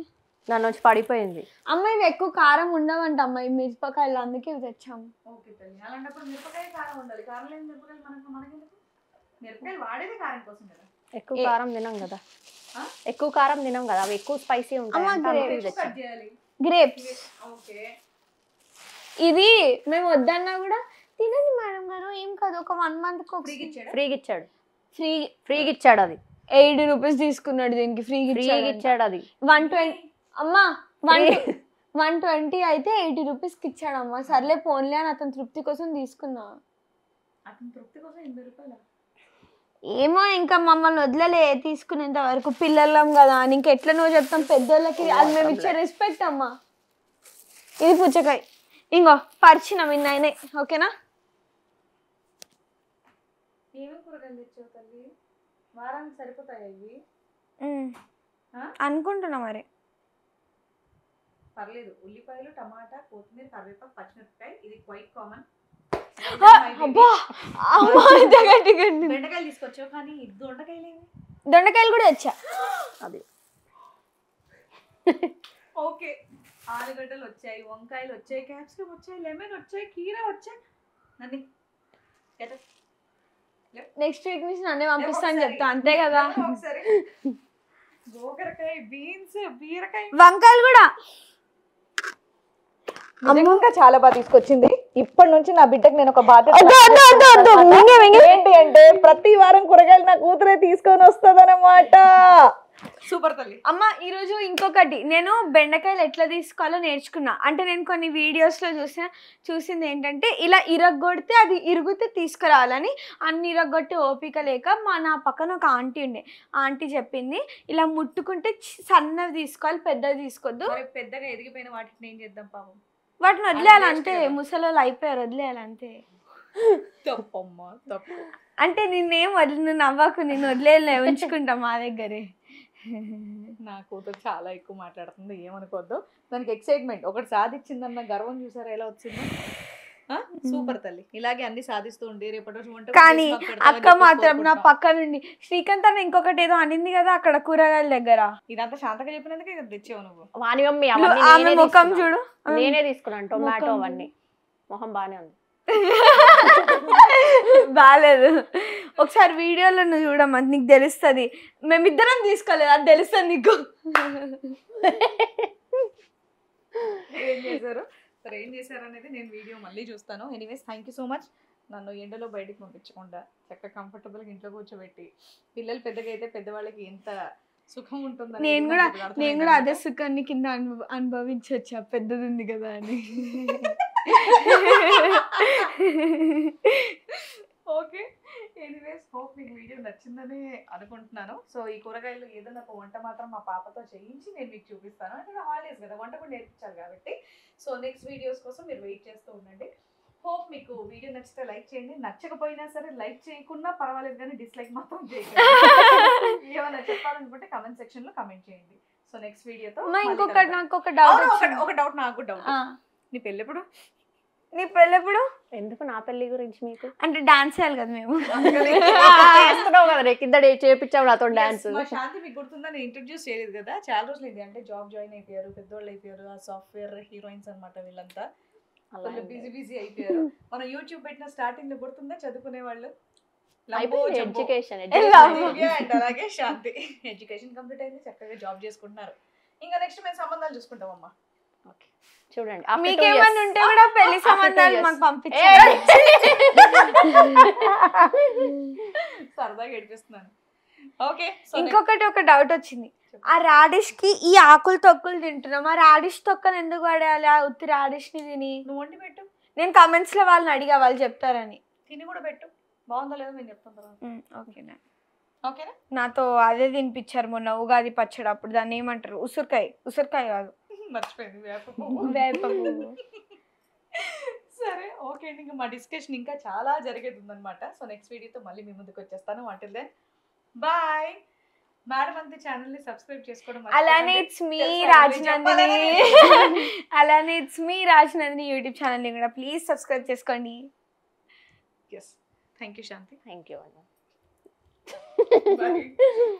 దాని నుంచి పడిపోయింది. అమ్మ ఇవి ఎక్కువ కారం ఉండవంట అమ్మ ఈ మిరపకాయలు, అందుకే ఇవి తెచ్చాము. అలాంటప్పుడు మిరపకాయ కారం ఉండాలి. కారం లేని మిరపకాయలు మనకి మిరపకాయలు వాడేది కారం కోసం కదా. ఎక్కువ కారం తినం కదా, ఎక్కువ కారం తినం కదా, అవి ఎక్కువ స్పైసీ ఉంటాయి. గ్రేప్స్. ఇది మేము వద్దన్నా కూడా తినండి మేడం గారు, ఏం కాదు, ఒక 1 month ఫ్రీగా ఇచ్చాడు. ఫ్రీగా ఇచ్చాడు. అది 80 రూపీస్ తీసుకున్నాడు దీనికి, ఫ్రీగా ఇచ్చాడు. అది 120 అమ్మా, 120 అయితే 80 రూపీస్కి ఇచ్చాడమ్మా. సర్లే పోన్లే అని అతను తృప్తి కోసం తీసుకున్నా. అతని తృప్తి కోసం 80 రూపాయలు? ఏమో ఇంకా మమ్మల్ని వదిలలే తీసుకునేంత వరకు, పిల్లలం కదా అని. ఇంకా ఎట్లా నువ్వు చెప్తాం పెద్దోళ్ళకి, అది మేము ఇచ్చే రెస్పెక్ట్ అమ్మా. ఇది పుచ్చకాయ, ఇంకో పరిచిన విన్నాయనే. ఓకేనా? ఏమేమి కూరగాయలు తెచ్చావు తల్లి? వారానికి సరిపోతాయి ఇవి? అనుకుంటున్నా మరి. పర్లేదు, ఉల్లిపాయలు, టమాటా, కొత్తిమీర, కరివేపాకు, పచ్చిమిరపకాయ, ఇది క్వైట్ కామన్. బెండకాయలు తీసుకొచ్చావు, కానీ దొండకాయలు కూడా తెచ్చా. అది ఓకే. ఆలుగడ్డలు వచ్చాయి, వంకాయలు వచ్చాయి, క్యాప్సికమ్ వచ్చాయి, లెమన్ వచ్చాయి, కీరా వచ్చాయి. నన్ను నెక్స్ట్ వీక్ నుంచి నన్నే పంపిస్తాను చెప్తా, అంతే కదా. ఒకసారి గోకరకాయ, బీన్స్, బీరకాయ, వంకాయలు కూడా నిజంగా చాలా బాగా తీసుకొచ్చింది. ఇప్పటి నుంచి నా బిడ్డకి నేను ఒక బాధ్యత ఏంటి అంటే, ప్రతి వారం కూరగాయలు నా కూతురే తీసుకొని వస్తుంది అన్నమాట. సూపర్ తల్లి. అమ్మ ఈరోజు ఇంకొకటి, నేను బెండకాయలు ఎట్లా తీసుకోవాలో నేర్చుకున్నా. అంటే నేను కొన్ని వీడియోస్లో చూసింది ఏంటంటే, ఇలా ఇరగొడితే అది ఇరుగుతే తీసుకురావాలని. అన్ని ఇరగొట్టి ఓపిక లేక నా పక్కన ఒక ఆంటీ ఉండే, ఆంటీ చెప్పింది ఇలా ముట్టుకుంటే సన్నవి తీసుకోవాలి, పెద్దవి తీసుకోవద్దు. పెద్దగా ఎదిగిపోయిన వాటిని ఏం చేద్దాం పాపం? వాటిని వదిలేయాలంతే, ముసలోళ్ళు అయిపోయారు, వదిలేయాలంతే. తప్పమ్మా తప్పు. అంటే నిన్నేం నువ్వు నవ్వకు, నేను వదిలేయలే, ఉంచుకుంటా మా దగ్గరే. నా కూతురు చాలా ఎక్కువ మాట్లాడుతుంది, ఏమనుకోవద్దు. దానికి ఎక్సైట్మెంట్, ఒకటి సాధించిందన్న గర్వం చూసారా ఎలా వచ్చిందో. సూపర్ తల్లి, ఇలాగే అన్ని సాధిస్తూ ఉండి రేపటి రోజు వంట. కానీ అక్క మాత్రం నా పక్క నుండి శ్రీకాంత్ అన్న ఇంకొకటి ఏదో అనింది కదా అక్కడ కూరగాయల దగ్గర. ఇదంతా శాంతగా చెప్పినందుకే తెచ్చావు నువ్వు. వాని మమ్మీ ఆమె ముఖం చూడు, నేనే తీసుకున్నాను. టొమాటో అవన్నీ మొహం బానే ఉంది. బాలేదు. ఒకసారి వీడియోలో నువ్వు చూడమ్మా, నీకు తెలుస్తుంది. మేమిద్దరం తీసుకోలేదు, అది తెలుస్తుంది నీకు. ఏం చేశారు సరే, ఏం చేశారు అనేది నేను వీడియో మళ్ళీ చూస్తాను. Anyways thank you so much. నన్ను ఎండలో బయటికి పంపించకుండా చక్కగా కంఫర్టబుల్గా ఇంట్లో కూర్చోబెట్టి, పిల్లలు పెద్దగా అయితే పెద్దవాళ్ళకి ఎంత సుఖం ఉంటుందని నేను కూడా అదే సుఖాన్ని కింద అనుభవించొచ్చా, పెద్దది ఉంది కదా అని. ఓకే. ఎనీవేస్ హోప్ మీకు వీడియో నచ్చిందని అనుకుంటున్నాను. సో ఈ కూరగాయలు ఏదైనా ఒక వంట మాత్రం మా పాపతో చేయించి నేను మీకు చూపిస్తాను. అంటే హాలిడేస్ కదా, వంట కూడా నేర్పించాలి కాబట్టి. సో నెక్స్ట్ వీడియోస్ కోసం మీరు వెయిట్ చేస్తూ ఉండండి. హోప్ మీకు వీడియో నచ్చితే లైక్ చేయండి, నచ్చకపోయినా సరే లైక్ చేయకుండా పర్వాలేదు కానీ డిస్లైక్ మాత్రం చేయండి. ఏమైనా చెప్పాలనుకుంటే కమెంట్ సెక్షన్ లో కమెంట్ చేయండి. సో నెక్స్ట్ వీడియోతో నాకు ఒక డౌట్, ఒక డౌట్, నాకు డౌట్. నీ పెళ్ళెప్పుడు? నీ పెళ్ళెప్పుడు? ఎందుకు నా పెళ్లి గురించి మీకు? అంటే డాన్స్ చేయాలి కదా మేము. కింద చేపించావు నాతో డాన్స్. శాంతి మీకు గుర్తుందా, నేను ఇంట్రడ్యూస్ చేయలేదు కదా, చాలా రోజులు ఇది. అంటే జాబ్ జాయిన్ అయిపోయారు, పెద్దోళ్ళు అయిపోయారు, ఆ సాఫ్ట్వేర్ హీరోయిన్స్ అనమాట వీళ్ళంతా. వాళ్ళు బిజీ అయిపోయారు. మనం యూట్యూబ్ పెట్టిన స్టార్టింగ్ లో గుర్తుందా, చదువుకునే వాళ్ళు. ఎడ్యుకేషన్ అండ్ అలాగే శాంతి ఎడ్యుకేషన్ కంప్లీట్ అయింది, చక్కగా జాబ్ చేసుకుంటున్నారు. ఇంకా నెక్స్ట్ మేము సంబంధాలు చూసుకుంటాం అమ్మా. ఓకే చూడండి, మీకేమన్నా ఉంటే కూడా పెళ్లి సంబంధాలు మాకు పంపించండి. సరదాగా ఏడిపిస్తున్నాను. ఓకే. ఇంకొకటి ఒక డౌట్ వచ్చింది, ఆ రాడిష్ కి ఈ ఆకులు తొక్కులు తింటున్నాం, ఆ రాడిష్ తొక్కలు ఎందుకు పడేయాలి? ఆ ఉత్తి రాడిష్ ని తిని నువ్వు వండి పెట్టు. నేను కమెంట్స్ లో వాళ్ళని అడిగా, వాళ్ళు చెప్తారని. తిని కూడా పెట్టు, బాగుందో లేదో నేను చెప్తాను తర్వాత. ఓకేనా? ఓకేనా? నాతో అదే తినిపించారు మొన్న ఉగాది పచ్చడి అప్పుడు. దాన్ని ఏమంటారు? ఉసిరికాయ కాదు, మర్చిపోయింది, వేప. సరే ఓకే అండి, ఇంకా మా డిస్కషన్ ఇంకా చాలా జరిగేది ఉందన్నమాట. సో నెక్స్ట్ వీడియోతో మళ్ళీ మీ ముందుకు వచ్చేస్తాను. Until then bye. మేడం అంతే ఛానల్ ని సబ్స్క్రైబ్ చేసుకోవడం. అలానే ఇట్స్ మీ రాజనందిని యూట్యూబ్ ఛానల్ ని కూడా ప్లీజ్ సబ్స్క్రైబ్ చేసుకోండి. Yes, thank you Shanti. Thank you. Bye.